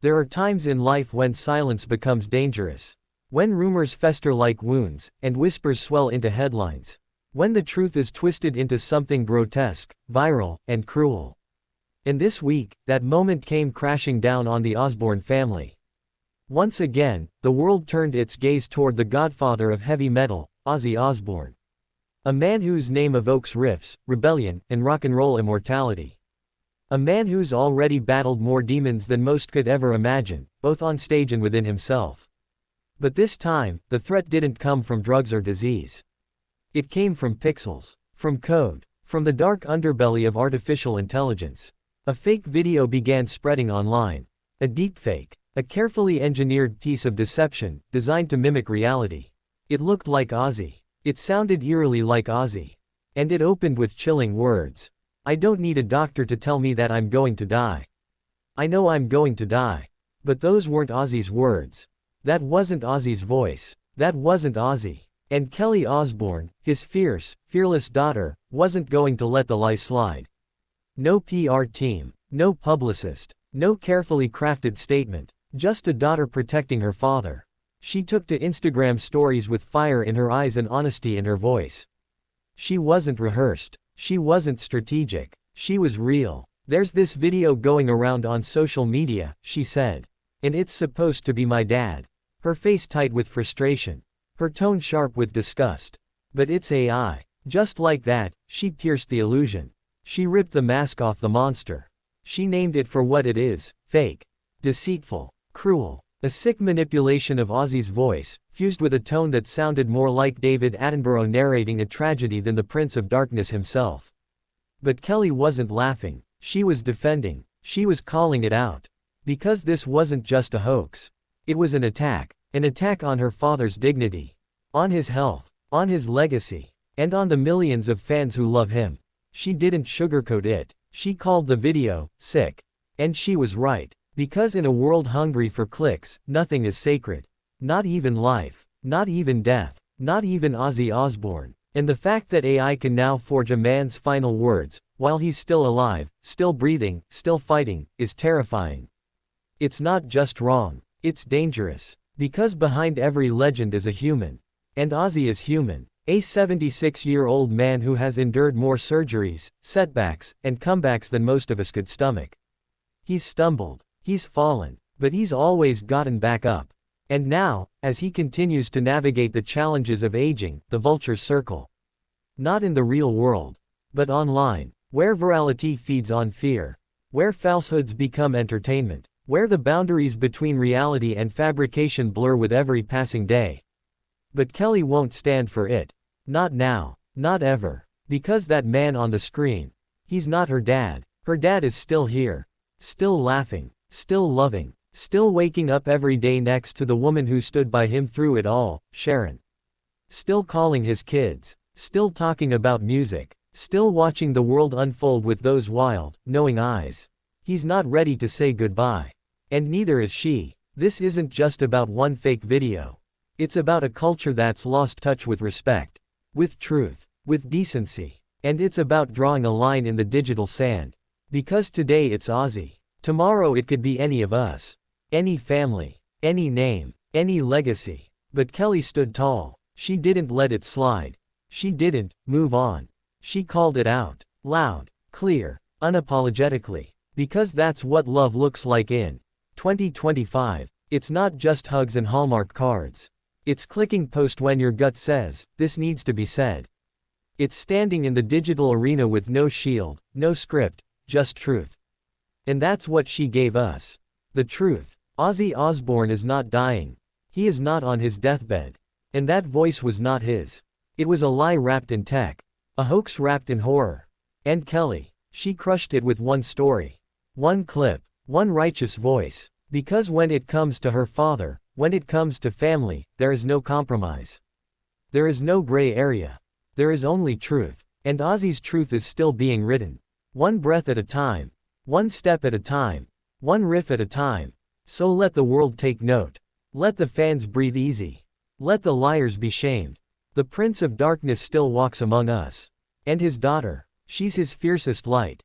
There are times in life when silence becomes dangerous. When rumors fester like wounds, and whispers swell into headlines. When the truth is twisted into something grotesque, viral, and cruel. And this week, that moment came crashing down on the Osbourne family. Once again, the world turned its gaze toward the godfather of heavy metal, Ozzy Osbourne. A man whose name evokes riffs, rebellion, and rock and roll immortality. A man who's already battled more demons than most could ever imagine, both on stage and within himself. But this time, the threat didn't come from drugs or disease. It came from pixels, from code, from the dark underbelly of artificial intelligence. A fake video began spreading online. A deepfake, a carefully engineered piece of deception, designed to mimic reality. It looked like Ozzy. It sounded eerily like Ozzy. And it opened with chilling words. I don't need a doctor to tell me that I'm going to die. I know I'm going to die. But those weren't Ozzy's words. That wasn't Ozzy's voice. That wasn't Ozzy. And Kelly Osbourne, his fierce, fearless daughter, wasn't going to let the lie slide. No PR team, no publicist, no carefully crafted statement, just a daughter protecting her father. She took to Instagram stories with fire in her eyes and honesty in her voice. She wasn't rehearsed. She wasn't strategic. She was real. There's this video going around on social media, she said. And it's supposed to be my dad. Her face tight with frustration. Her tone sharp with disgust. But it's AI. Just like that, she pierced the illusion. She ripped the mask off the monster. She named it for what it is: fake, deceitful, cruel. A sick manipulation of Ozzy's voice, fused with a tone that sounded more like David Attenborough narrating a tragedy than the Prince of Darkness himself. But Kelly wasn't laughing. She was defending. She was calling it out. Because this wasn't just a hoax. It was an attack. An attack on her father's dignity. On his health. On his legacy. And on the millions of fans who love him. She didn't sugarcoat it. She called the video sick. And she was right. Because in a world hungry for clicks, nothing is sacred. Not even life. Not even death. Not even Ozzy Osbourne. And the fact that AI can now forge a man's final words, while he's still alive, still breathing, still fighting, is terrifying. It's not just wrong. It's dangerous. Because behind every legend is a human. And Ozzy is human. A 76-year-old man who has endured more surgeries, setbacks, and comebacks than most of us could stomach. He's stumbled. He's fallen. But he's always gotten back up. And now, as he continues to navigate the challenges of aging, the vultures circle. Not in the real world. But online. Where virality feeds on fear. Where falsehoods become entertainment. Where the boundaries between reality and fabrication blur with every passing day. But Kelly won't stand for it. Not now. Not ever. Because that man on the screen. He's not her dad. Her dad is still here. Still laughing. Still loving. Still waking up every day next to the woman who stood by him through it all, Sharon. Still calling his kids. Still talking about music. Still watching the world unfold with those wild, knowing eyes. He's not ready to say goodbye. And neither is she. This isn't just about one fake video. It's about a culture that's lost touch with respect. With truth. With decency. And it's about drawing a line in the digital sand. Because today it's Ozzy. Tomorrow it could be any of us. Any family. Any name. Any legacy. But Kelly stood tall. She didn't let it slide. She didn't move on. She called it out. Loud. Clear. Unapologetically. Because that's what love looks like in 2025. It's not just hugs and Hallmark cards. It's clicking post when your gut says, this needs to be said. It's standing in the digital arena with no shield, no script, just truth. And that's what she gave us. The truth. Ozzy Osbourne is not dying. He is not on his deathbed. And that voice was not his. It was a lie wrapped in tech. A hoax wrapped in horror. And Kelly. She crushed it with one story. One clip. One righteous voice. Because when it comes to her father, when it comes to family, there is no compromise. There is no gray area. There is only truth. And Ozzy's truth is still being written. One breath at a time. One step at a time. One riff at a time. So let the world take note. Let the fans breathe easy. Let the liars be shamed. The Prince of Darkness still walks among us. And his daughter. She's his fiercest light.